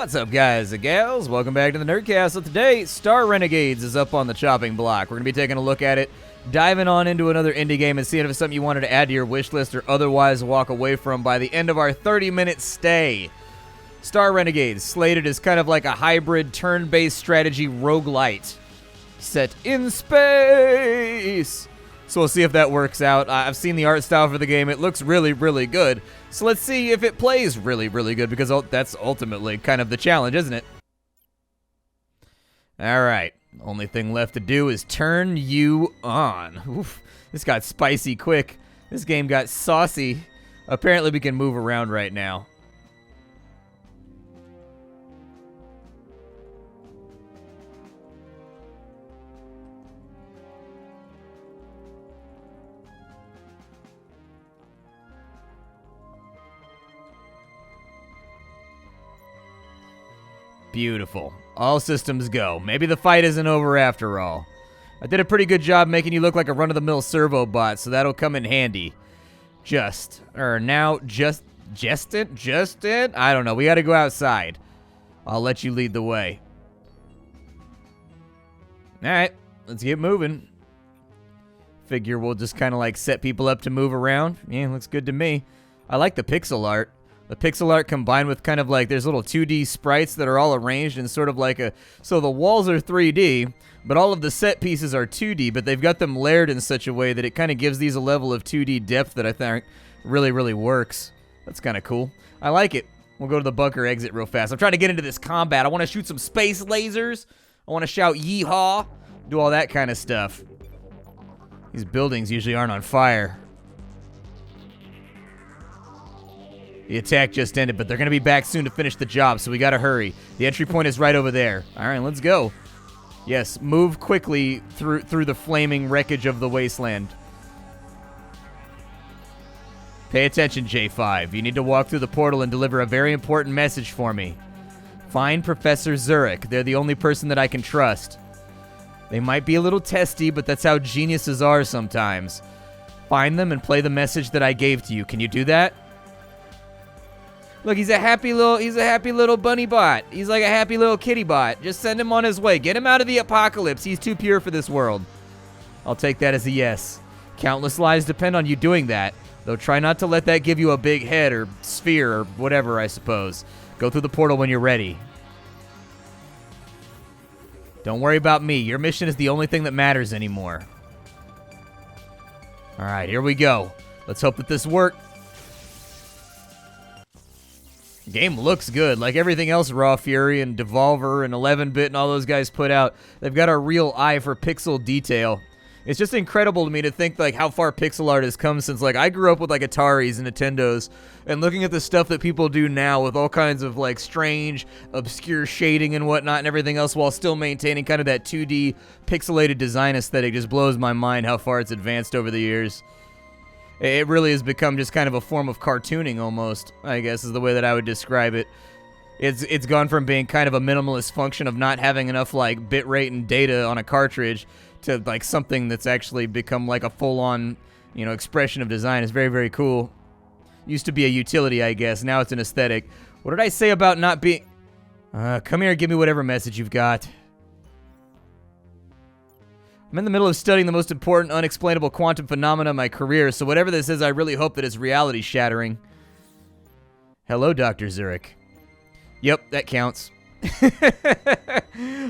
What's up, guys and gals? Welcome back to the Nerdcast. So today, Star Renegades is up on the chopping block. We're going to be taking a look at it, diving on into another indie game and seeing if it's something you wanted to add to your wish list or otherwise walk away from by the end of our 30-minute stay. Star Renegades, slated as kind of like a hybrid turn-based strategy roguelite set in space. So we'll see if that works out. I've seen the art style for the game. It looks really, really good. So let's see if it plays really, really good, because that's ultimately kind of the challenge, isn't it? All right. Only thing left to do is turn you on. Oof. This got spicy quick. This game got saucy. Apparently we can move around right now. Beautiful. All systems go. Maybe the fight isn't over after all. I did a pretty good job making you look like a run-of-the-mill servo bot, so that'll come in handy. Justin? I don't know. We gotta go outside. I'll let you lead the way. Alright, let's get moving. Figure we'll just kind of like set people up to move around. Yeah, looks good to me. I like the pixel art. The pixel art combined with kind of like there's little 2D sprites that are all arranged in sort of like a... So the walls are 3D, but all of the set pieces are 2D, but they've got them layered in such a way that it kind of gives these a level of 2D depth that I think really, really works. That's kind of cool. I like it. We'll go to the bunker exit real fast. I'm trying to get into this combat. I want to shoot some space lasers. I want to shout yeehaw. Do all that kind of stuff. These buildings usually aren't on fire. The attack just ended, but they're going to be back soon to finish the job, so we got to hurry. The entry point is right over there. All right, let's go. Yes, move quickly through the flaming wreckage of the wasteland. Pay attention, J5. You need to walk through the portal and deliver a very important message for me. Find Professor Zurich. They're the only person that I can trust. They might be a little testy, but that's how geniuses are sometimes. Find them and play the message that I gave to you. Can you do that? Look, he's a happy little bunny bot. He's like a happy little kitty bot. Just send him on his way. Get him out of the apocalypse. He's too pure for this world. I'll take that as a yes. Countless lives depend on you doing that, though try not to let that give you a big head or sphere or whatever, I suppose. Go through the portal when you're ready. Don't worry about me. Your mission is the only thing that matters anymore. All right, here we go. Let's hope that this works. Game looks good. Like everything else Raw Fury and Devolver and 11-bit and all those guys put out, they've got a real eye for pixel detail. It's just incredible to me to think like how far pixel art has come since like I grew up with like Ataris and Nintendos, and looking at the stuff that people do now with all kinds of like strange, obscure shading and whatnot and everything else while still maintaining kind of that 2D pixelated design aesthetic just blows my mind how far it's advanced over the years. It really has become just kind of a form of cartooning almost, I guess is the way that I would describe it. It's gone from being kind of a minimalist function of not having enough like bitrate and data on a cartridge to like something that's actually become like a full-on, you know, expression of design. It's very, very cool. Used to be a utility, I guess. Now it's an aesthetic. What did I say about not being... come here and give me whatever message you've got. I'm in the middle of studying the most important unexplainable quantum phenomena of my career, so whatever this is, I really hope that it's reality-shattering. Hello, Dr. Zurich. Yep, that counts.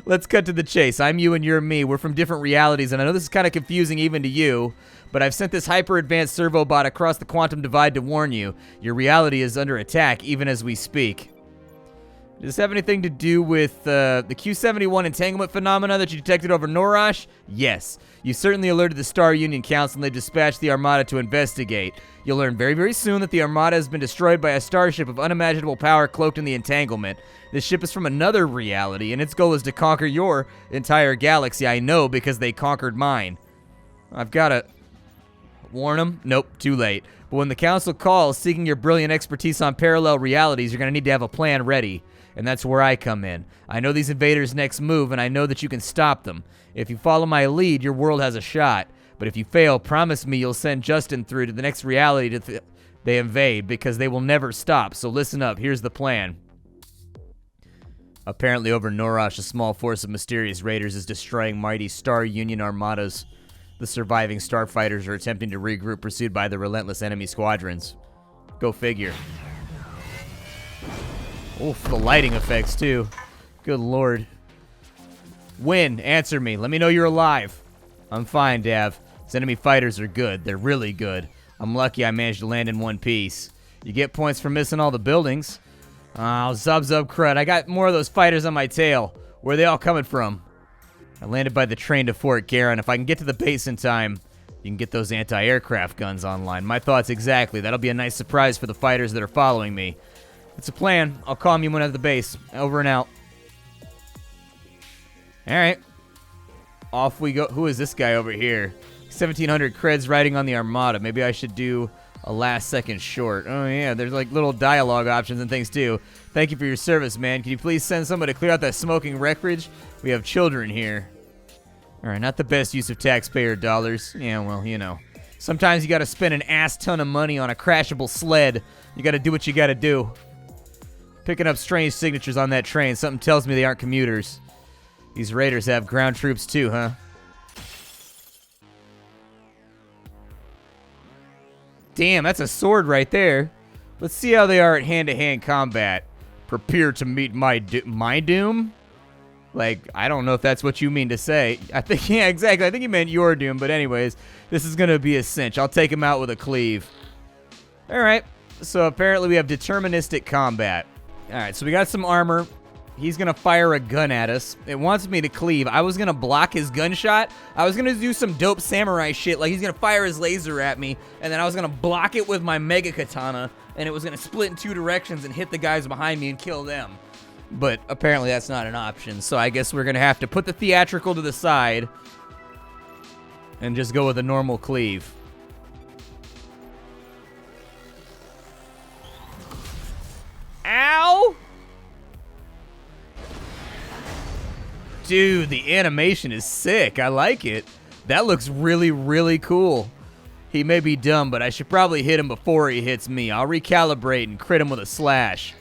Let's cut to the chase. I'm you and you're me. We're from different realities, and I know this is kind of confusing even to you, but I've sent this hyper-advanced servo bot across the quantum divide to warn you. Your reality is under attack even as we speak. Does this have anything to do with the Q-71 entanglement phenomena that you detected over Norash? Yes. You certainly alerted the Star Union Council and they dispatched the Armada to investigate. You'll learn very, very soon that the Armada has been destroyed by a starship of unimaginable power cloaked in the entanglement. This ship is from another reality, and its goal is to conquer your entire galaxy. I know because they conquered mine. I've got to warn them? Nope, too late. But when the Council calls seeking your brilliant expertise on parallel realities, you're going to need to have a plan ready. And that's where I come in. I know these invaders' next move, and I know that you can stop them. If you follow my lead, your world has a shot. But if you fail, promise me you'll send Justin through to the next reality they invade, because they will never stop. So listen up. Here's the plan. Apparently over Norosh, a small force of mysterious raiders is destroying mighty Star Union armadas. The surviving starfighters are attempting to regroup, pursued by the relentless enemy squadrons. Go figure. Oof, the lighting effects, too. Good lord. Win, answer me. Let me know you're alive. I'm fine, Dav. These enemy fighters are good. They're really good. I'm lucky I managed to land in one piece. You get points for missing all the buildings. Oh, zub crud. I got more of those fighters on my tail. Where are they all coming from? I landed by the train to Fort Garin. If I can get to the base in time, you can get those anti-aircraft guns online. My thoughts exactly. That'll be a nice surprise for the fighters that are following me. It's a plan. I'll call you when at the base. Over and out. Alright. Off we go. Who is this guy over here? 1,700 creds riding on the Armada. Maybe I should do a last-second short. Oh, yeah. There's, like, little dialogue options and things, too. Thank you for your service, man. Can you please send someone to clear out that smoking wreckage? We have children here. Alright, not the best use of taxpayer dollars. Yeah, well, you know. Sometimes you gotta spend an ass ton of money on a crashable sled. You gotta do what you gotta do. Picking up strange signatures on that train. Something tells me they aren't commuters. These raiders have ground troops too, huh? Damn, that's a sword right there. Let's see how they are at hand-to-hand combat. Prepare to meet my doom? Like, I don't know if that's what you mean to say. I think, yeah, exactly. I think you meant your doom, but anyways, this is going to be a cinch. I'll take him out with a cleave. All right, so apparently we have deterministic combat. All right, so we got some armor. He's going to fire a gun at us. It wants me to cleave. I was going to block his gunshot. I was going to do some dope samurai shit, like he's going to fire his laser at me, and then I was going to block it with my mega katana, and it was going to split in two directions and hit the guys behind me and kill them. But apparently that's not an option, so I guess we're going to have to put the theatrical to the side and just go with a normal cleave. Ow! Dude, the animation is sick. I like it. That looks really, really cool. He may be dumb, but I should probably hit him before he hits me. I'll recalibrate and crit him with a slash.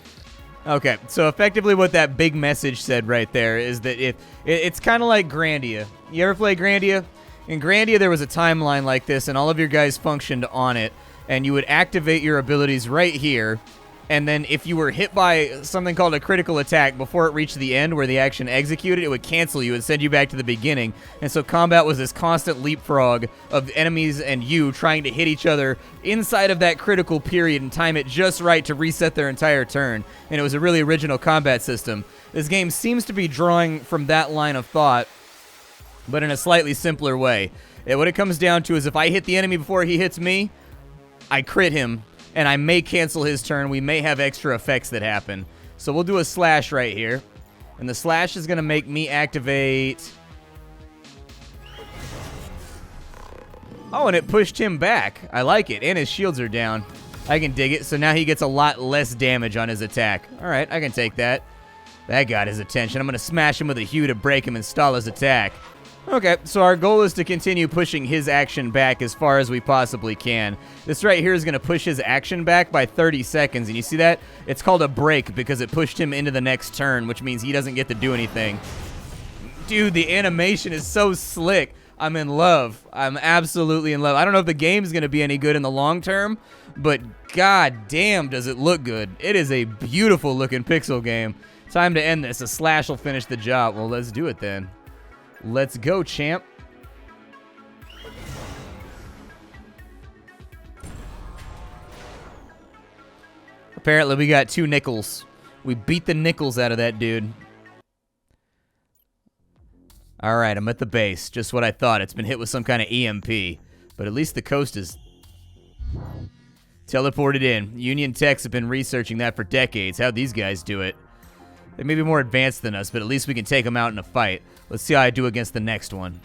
Okay, so effectively what that big message said right there is that it's kind of like Grandia. You ever play Grandia? In Grandia, there was a timeline like this, and all of your guys functioned on it, and you would activate your abilities right here, and then if you were hit by something called a critical attack before it reached the end where the action executed, it would cancel you and send you back to the beginning. And so combat was this constant leapfrog of enemies and you trying to hit each other inside of that critical period and time it just right to reset their entire turn. And it was a really original combat system. This game seems to be drawing from that line of thought, but in a slightly simpler way. What it comes down to is if I hit the enemy before he hits me, I crit him, and I may cancel his turn. We may have extra effects that happen. So we'll do a slash right here. And the slash is going to make me activate... Oh, and it pushed him back. I like it. And his shields are down. I can dig it. So now he gets a lot less damage on his attack. All right, I can take that. That got his attention. I'm going to smash him with a hue to break him and stall his attack. Okay, so our goal is to continue pushing his action back as far as we possibly can. This right here is going to push his action back by 30 seconds, and you see that? It's called a break because it pushed him into the next turn, which means he doesn't get to do anything. Dude, the animation is so slick. I'm in love. I'm absolutely in love. I don't know if the game's going to be any good in the long term, but god damn does it look good. It is a beautiful looking pixel game. Time to end this. A slash will finish the job. Well, let's do it then. Let's go, champ. Apparently, we got 2 nickels. We beat the nickels out of that dude. All right, I'm at the base. Just what I thought. It's been hit with some kind of EMP. But at least the coast is teleported in. Union techs have been researching that for decades. How'd these guys do it? They may be more advanced than us, but at least we can take them out in a fight. Let's see how I do against the next one.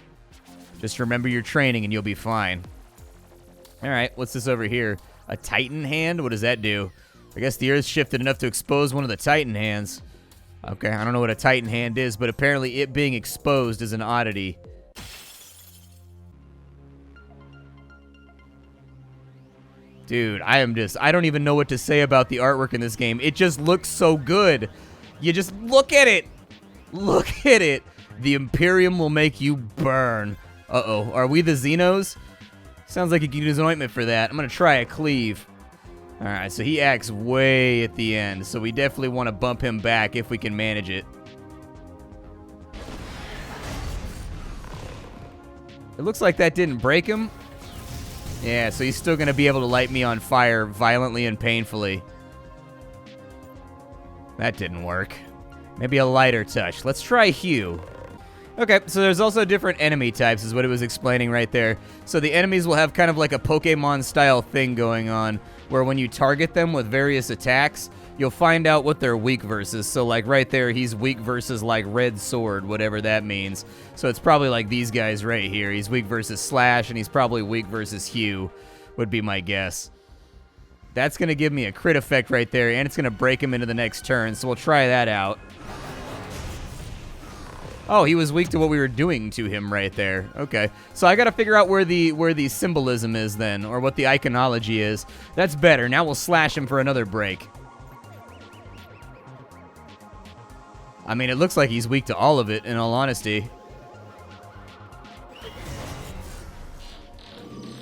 Just remember your training and you'll be fine. All right, what's this over here? A Titan hand? What does that do? I guess the Earth shifted enough to expose one of the Titan hands. Okay, I don't know what a Titan hand is, but apparently it being exposed is an oddity. Dude, I don't even know what to say about the artwork in this game. It just looks so good. You just look at it. Look at it. The Imperium will make you burn. Uh-oh. Are we the Xenos? Sounds like you can use an ointment for that. I'm going to try a cleave. All right, so he acts way at the end, so we definitely want to bump him back if we can manage it. It looks like that didn't break him. Yeah, so he's still going to be able to light me on fire violently and painfully. That didn't work. Maybe a lighter touch. Let's try Hue. Okay, so there's also different enemy types is what it was explaining right there. So the enemies will have kind of like a Pokemon-style thing going on, where when you target them with various attacks, you'll find out what they're weak versus. So like right there, he's weak versus like Red Sword, whatever that means. So it's probably like these guys right here. He's weak versus Slash, and he's probably weak versus Hue, would be my guess. That's going to give me a crit effect right there, and it's going to break him into the next turn, so we'll try that out. Oh, he was weak to what we were doing to him right there. Okay. So I got to figure out where the symbolism is then, or what the iconology is. That's better. Now we'll slash him for another break. I mean, it looks like he's weak to all of it, in all honesty.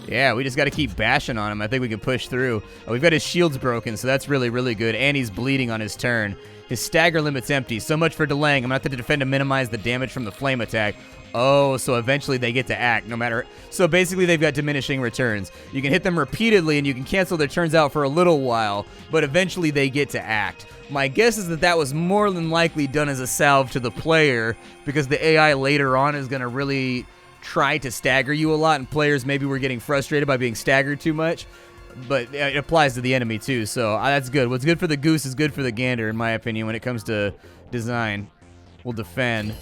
Yeah, we just got to keep bashing on him. I think we can push through. Oh, we've got his shields broken, so that's really, really good. And he's bleeding on his turn. His stagger limit's empty. So much for delaying. I'm going to have to defend to minimize the damage from the flame attack. Oh, so eventually they get to act no matter... So basically they've got diminishing returns. You can hit them repeatedly and you can cancel their turns out for a little while, but eventually they get to act. My guess is that that was more than likely done as a salve to the player, because the AI later on is going to really try to stagger you a lot, and players maybe were getting frustrated by being staggered too much. But it applies to the enemy too, so that's good. What's good for the goose is good for the gander, in my opinion, when it comes to design. We'll defend.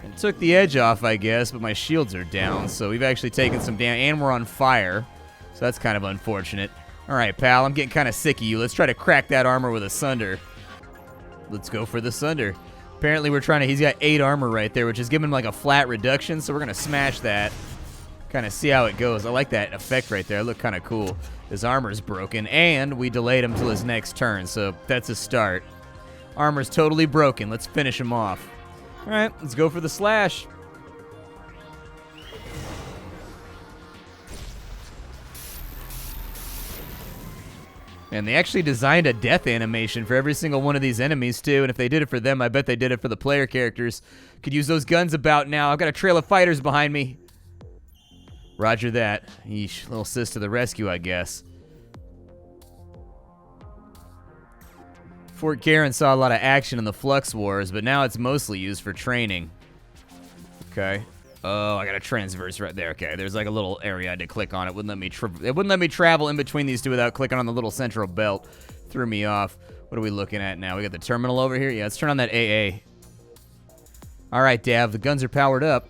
It took the edge off, I guess, but my shields are down, so we've actually taken some damage, and we're on fire, so that's kind of unfortunate. All right, pal, I'm getting kind of sick of you. Let's try to crack that armor with a Sunder. Let's go for the Sunder. Apparently we're trying to, he's got 8 armor right there, which is giving him like a flat reduction, so we're going to smash that. Kind of see how it goes. I like that effect right there. It looked kind of cool. His armor's broken, and we delayed him till his next turn, so that's a start. Armor's totally broken. Let's finish him off. All right, let's go for the slash. And they actually designed a death animation for every single one of these enemies, too. And if they did it for them, I bet they did it for the player characters. Could use those guns about now. I've got a trail of fighters behind me. Roger that. Yeesh, little sis to the rescue, I guess. Fort Karen saw a lot of action in the Flux Wars, but now it's mostly used for training. Okay. Oh, I got a transverse right there. Okay, there's like a little area I had to click on. It wouldn't let me travel in between these two without clicking on the little central belt. Threw me off. What are we looking at now? We got the terminal over here. Yeah, let's turn on that AA. All right, Dav, the guns are powered up.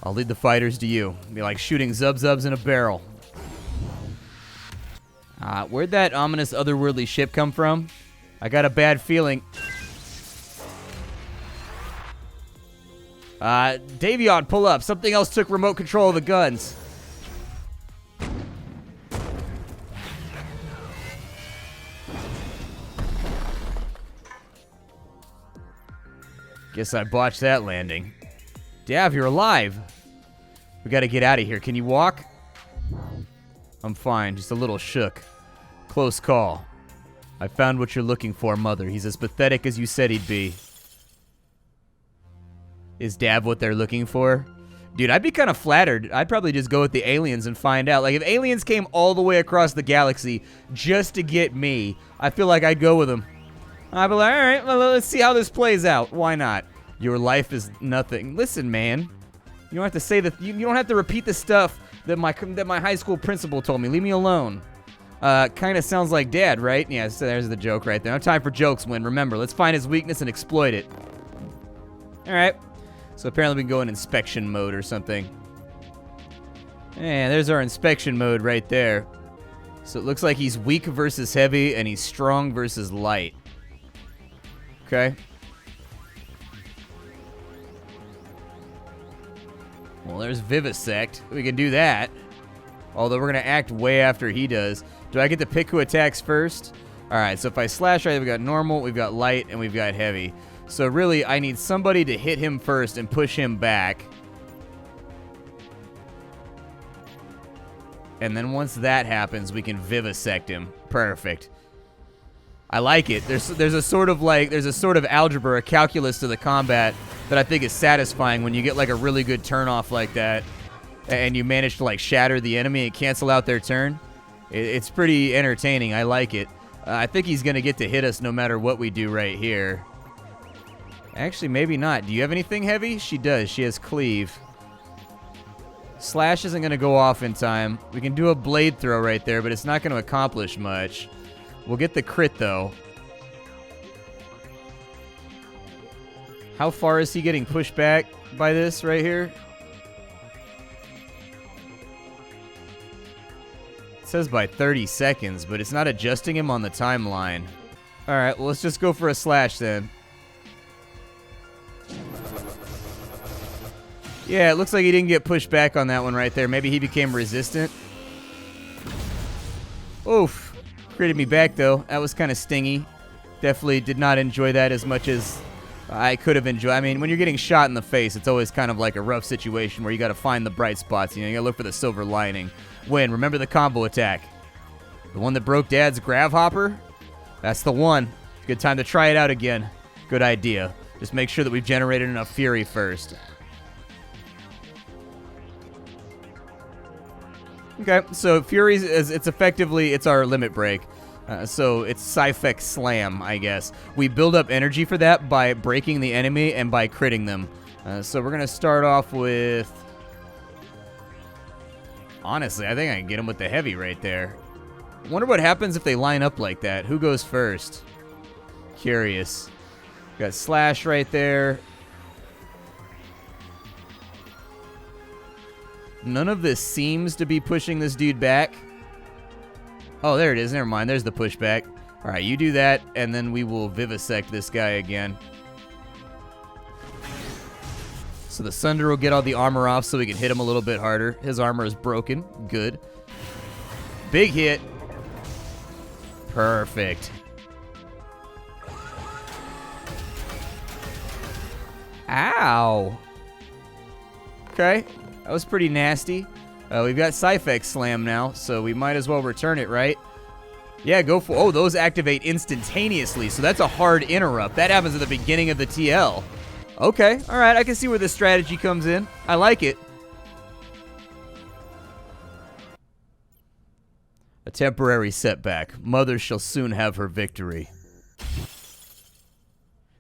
I'll lead the fighters to you. It'll be like shooting zub-zubs in a barrel. Where'd that ominous otherworldly ship come from? I got a bad feeling. Davion, pull up. Something else took remote control of the guns. Guess I botched that landing. Dav, you're alive. We gotta get out of here. Can you walk? I'm fine, just a little shook. Close call. I found what you're looking for, Mother. He's as pathetic as you said he'd be. Is Dav what they're looking for? Dude, I'd be kind of flattered. I'd probably just go with the aliens and find out. Like, if aliens came all the way across the galaxy just to get me, I feel like I'd go with them. I'd be like, all right, well, let's see how this plays out. Why not? Your life is nothing. Listen, man. You don't have to say that. You don't have to repeat the stuff that my high school principal told me. Leave me alone. Kind of sounds like Dad, right? Yeah, so there's the joke right there. No time for jokes, Win. Remember, let's find his weakness and exploit it. All right. So apparently we can go in inspection mode or something. And there's our inspection mode right there. So it looks like he's weak versus heavy, and he's strong versus light. Okay. Well, there's Vivisect. We can do that. Although we're going to act way after he does. Do I get to pick who attacks first? All right, so if I slash right, we've got normal, we've got light, and we've got heavy. So really, I need somebody to hit him first and push him back. And then once that happens, we can vivisect him. Perfect. I like it. There's a sort of algebra, a calculus to the combat that I think is satisfying when you get like a really good turn-off like that and you manage to like shatter the enemy and cancel out their turn. It's pretty entertaining. I like it. I think he's going to get to hit us no matter what we do right here. Actually, maybe not. Do you have anything heavy? She does. She has cleave. Slash isn't going to go off in time. We can do a blade throw right there, but it's not going to accomplish much. We'll get the crit, though. How far is he getting pushed back by this right here? It says by 30 seconds, but it's not adjusting him on the timeline. All right, well, let's just go for a slash then. Yeah, it looks like he didn't get pushed back on that one right there. Maybe he became resistant. Oof. Critted me back, though. That was kind of stingy. Definitely did not enjoy that as much as I could have enjoyed. I mean, when you're getting shot in the face, it's always kind of like a rough situation where you got to find the bright spots. You know, you got to look for the silver lining. Win. Remember the combo attack. The one that broke Dad's grav hopper? That's the one. Good time to try it out again. Good idea. Just make sure that we've generated enough fury first. Okay, so Fury is it's our limit break. So it's Sci-Fi Slam, I guess. We build up energy for that by breaking the enemy and by critting them. So we're going to start off with... Honestly, I think I can get him with the heavy right there. Wonder what happens if they line up like that. Who goes first? Curious. Got slash right there. None of this seems to be pushing this dude back. Oh, there it is. Never mind. There's the pushback. All right, you do that, and then we will vivisect this guy again. So the Sunder will get all the armor off so we can hit him a little bit harder. His armor is broken. Good. Big hit. Perfect. Ow. Okay. That was pretty nasty. We've got Sci-Fi Slam now, so we might as well return it, right? Yeah, go for... Oh, those activate instantaneously, so that's a hard interrupt. That happens at the beginning of the TL. Okay, all right, I can see where this strategy comes in. I like it. A temporary setback. Mother shall soon have her victory.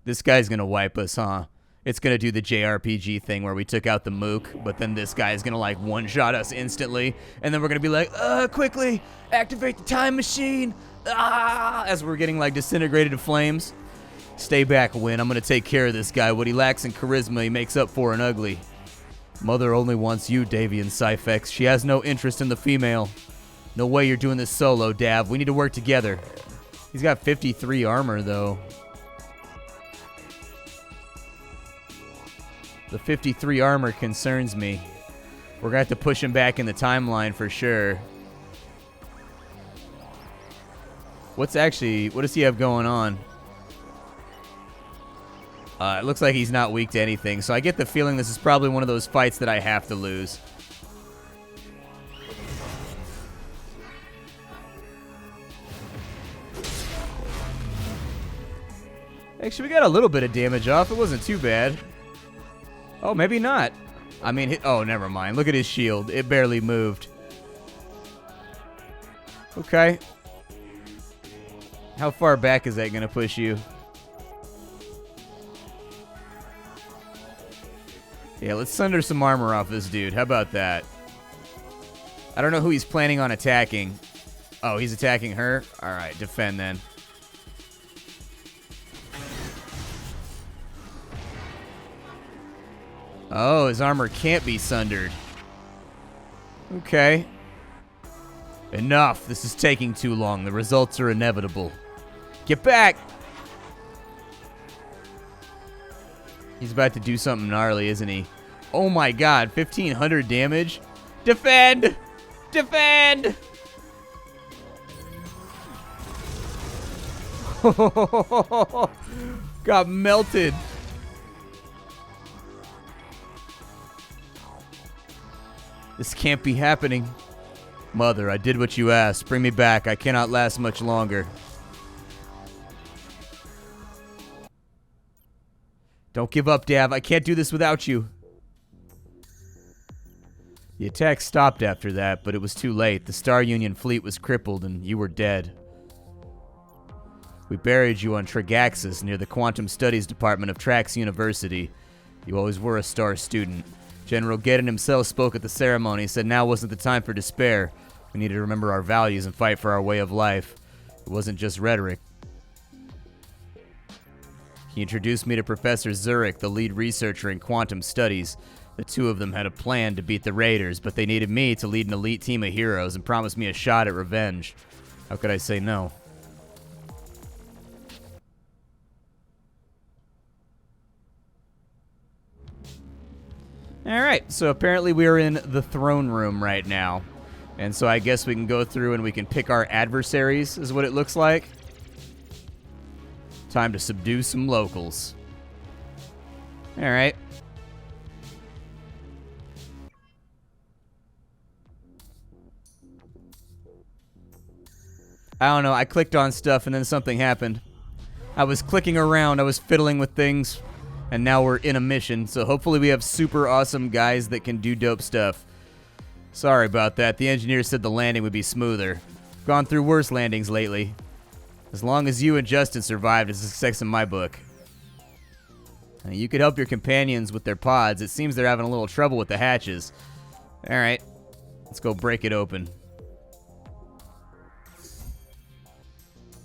This guy's gonna wipe us, huh? It's going to do the JRPG thing where we took out the mook, but then this guy is going to, like, one-shot us instantly, and then we're going to be like, quickly, activate the time machine, as we're getting, like, disintegrated to flames. Stay back, Win. I'm going to take care of this guy. What he lacks in charisma, he makes up for in ugly. Mother only wants you, Davian Syphex. She has no interest in the female. No way you're doing this solo, Dav. We need to work together. He's got 53 armor, though. The 53 armor concerns me. We're going to have to push him back in the timeline for sure. What does he have going on? It looks like he's not weak to anything, so I get the feeling this is probably one of those fights that I have to lose. Actually, we got a little bit of damage off. It wasn't too bad. Oh, maybe not. I mean, oh, never mind. Look at his shield. It barely moved. Okay. How far back is that going to push you? Yeah, let's sunder some armor off this dude. How about that? I don't know who he's planning on attacking. Oh, he's attacking her? All right, defend then. Oh, his armor can't be sundered. Okay. Enough. This is taking too long. The results are inevitable. Get back! He's about to do something gnarly, isn't he? Oh my god, 1,500 damage? Defend! Defend! Got melted. This can't be happening. Mother, I did what you asked. Bring me back. I cannot last much longer. Don't give up, Dav. I can't do this without you. The attack stopped after that, but it was too late. The Star Union fleet was crippled, and you were dead. We buried you on Trigaxis near the Quantum Studies Department of Trax University. You always were a star student. General Geddon himself spoke at the ceremony, said now wasn't the time for despair. We needed to remember our values and fight for our way of life. It wasn't just rhetoric. He introduced me to Professor Zurich, the lead researcher in quantum studies. The two of them had a plan to beat the Raiders, but they needed me to lead an elite team of heroes and promised me a shot at revenge. How could I say no? Alright, so apparently we are in the throne room right now. And so I guess we can go through and we can pick our adversaries, is what it looks like. Time to subdue some locals. Alright. I don't know, I clicked on stuff and then something happened. I was clicking around, I was fiddling with things, and now we're in a mission, so hopefully we have super awesome guys that can do dope stuff. Sorry about that, the engineer said the landing would be smoother. Gone through worse landings lately. As long as you and Justin survived, it's a success in my book. You could help your companions with their pods. It seems they're having a little trouble with the hatches. Alright, let's go break it open.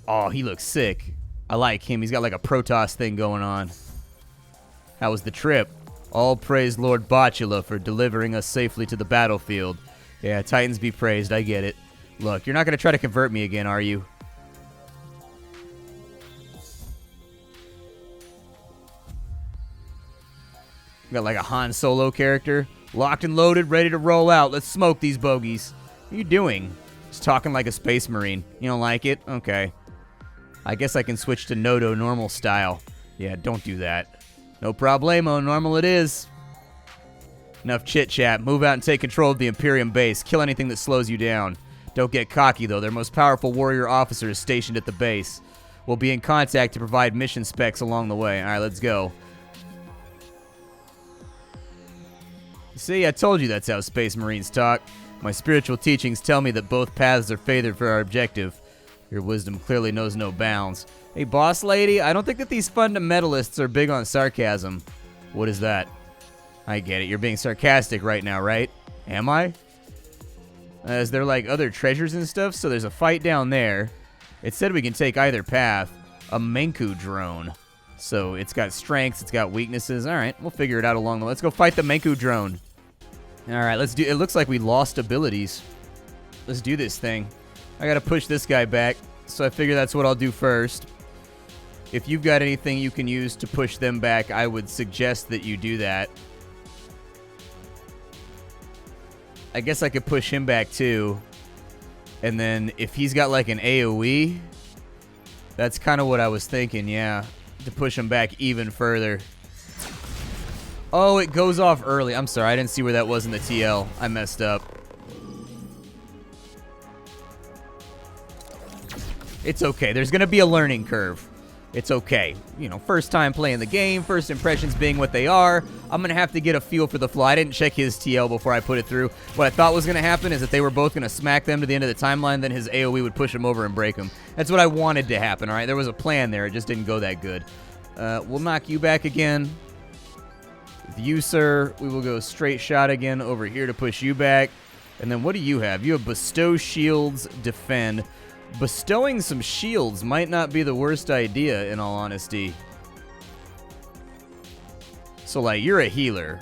Oh, he looks sick. I like him. He's got like a Protoss thing going on. How was the trip? All praise Lord Botula for delivering us safely to the battlefield. Yeah, Titans be praised. I get it. Look, you're not going to try to convert me again, are you? Got like a Han Solo character. Locked and loaded, ready to roll out. Let's smoke these bogeys. What are you doing? Just talking like a space marine. You don't like it? Okay. I guess I can switch to Nodo normal style. Yeah, don't do that. No problemo, normal it is. Enough chit-chat. Move out and take control of the Imperium base. Kill anything that slows you down. Don't get cocky, though. Their most powerful warrior officer is stationed at the base. We'll be in contact to provide mission specs along the way. All right, let's go. See, I told you that's how Space Marines talk. My spiritual teachings tell me that both paths are favored for our objective. Your wisdom clearly knows no bounds. Hey, boss lady, I don't think that these fundamentalists are big on sarcasm. What is that? I get it. You're being sarcastic right now, right? Am I? Is there like other treasures and stuff? So there's a fight down there. It said we can take either path. A Menku drone. So it's got strengths, it's got weaknesses. All right, we'll figure it out along the way. Let's go fight the Menku drone. All right, let's do. It looks like we lost abilities. Let's do this thing. I gotta push this guy back, so I figure that's what I'll do first. If you've got anything you can use to push them back, I would suggest that you do that. I guess I could push him back too. And then if he's got like an AoE, that's kind of what I was thinking, yeah. To push him back even further. Oh, it goes off early. I'm sorry, I didn't see where that was in the TL. I messed up. It's okay. There's going to be a learning curve. It's okay. You know, first time playing the game, first impressions being what they are. I'm going to have to get a feel for the flow. I didn't check his TL before I put it through. What I thought was going to happen is that they were both going to smack them to the end of the timeline, then his AoE would push him over and break him. That's what I wanted to happen, all right? There was a plan there. It just didn't go that good. We'll knock you back again. With you, sir, we will go straight shot again over here to push you back. And then what do you have? You have bestow shields, defend. Bestowing some shields might not be the worst idea, in all honesty. So, like, you're a healer.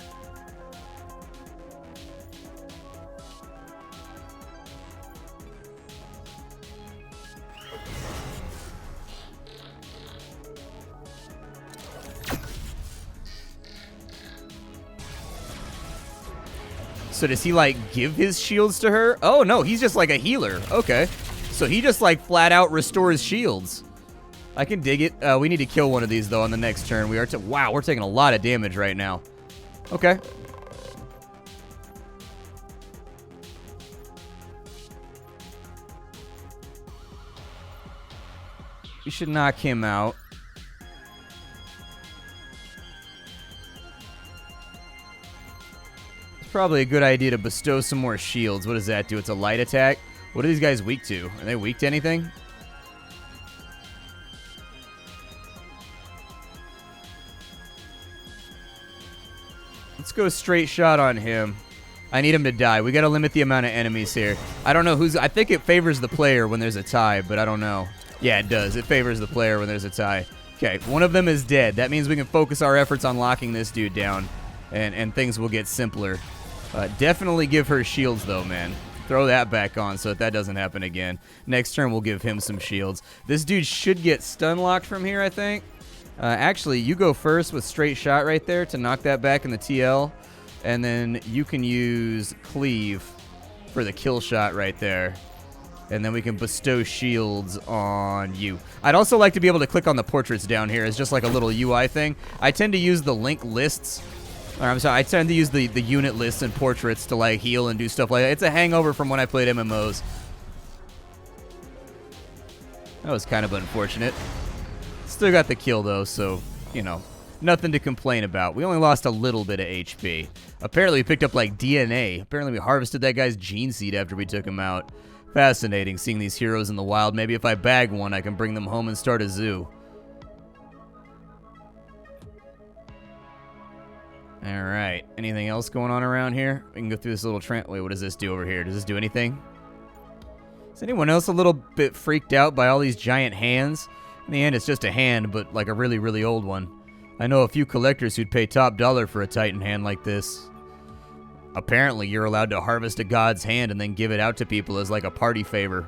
So does he, like, give his shields to her? Oh, no, he's just like a healer. Okay. So he just, like, flat out restores shields. I can dig it. We need to kill one of these, though, on the next turn. We are wow, we're taking a lot of damage right now. Okay. We should knock him out. It's probably a good idea to bestow some more shields. What does that do? It's a light attack. What are these guys weak to? Are they weak to anything? Let's go straight shot on him. I need him to die. We got to limit the amount of enemies here. I don't know who's... I think it favors the player when there's a tie, but I don't know. Yeah, it does. It favors the player when there's a tie. Okay, one of them is dead. That means we can focus our efforts on locking this dude down, and things will get simpler. Definitely give her shields, though, man. Throw that back on so that doesn't happen again. Next turn, we'll give him some shields. This dude should get stun locked from here, I think. Actually, you go first with straight shot right there to knock that back in the TL, and then you can use cleave for the kill shot right there. And then we can bestow shields on you. I'd also like to be able to click on the portraits down here as just like a little UI thing. I tend to use the link lists. Or I'm sorry, I tend to use the unit lists and portraits to like heal and do stuff like that. It's a hangover from when I played MMOs. That was kind of unfortunate. Still got the kill though, so, you know, nothing to complain about. We only lost a little bit of HP. Apparently we picked up like DNA. Apparently we harvested that guy's gene seed after we took him out. Fascinating, seeing these heroes in the wild. Maybe if I bag one, I can bring them home and start a zoo. Alright, anything else going on around here? We can go through this little wait, what does this do over here? Does this do anything? Is anyone else a little bit freaked out by all these giant hands? In the end, it's just a hand, but like a really, really old one. I know a few collectors who'd pay top dollar for a Titan hand like this. Apparently, you're allowed to harvest a god's hand and then give it out to people as like a party favor.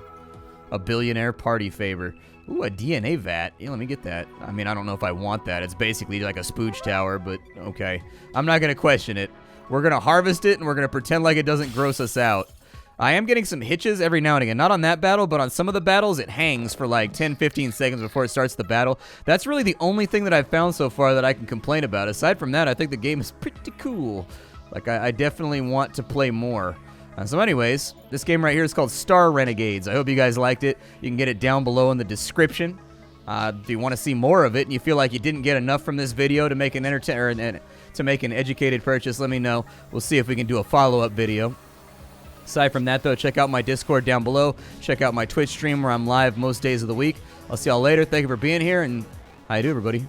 A billionaire party favor. Ooh, a DNA vat. Yeah, let me get that. I mean, I don't know if I want that. It's basically like a spooge tower, but okay. I'm not going to question it. We're going to harvest it, and we're going to pretend like it doesn't gross us out. I am getting some hitches every now and again. Not on that battle, but on some of the battles, it hangs for like 10, 15 seconds before it starts the battle. That's really the only thing that I've found so far that I can complain about. Aside from that, I think the game is pretty cool. Like, I definitely want to play more. So anyways, this game right here is called Star Renegades. I hope you guys liked it. You can get it down below in the description. If you want to see more of it and you feel like you didn't get enough from this video to make an educated purchase, let me know. We'll see if we can do a follow-up video. Aside from that, though, check out my Discord down below. Check out my Twitch stream where I'm live most days of the week. I'll see y'all later. Thank you for being here, and how you do, everybody?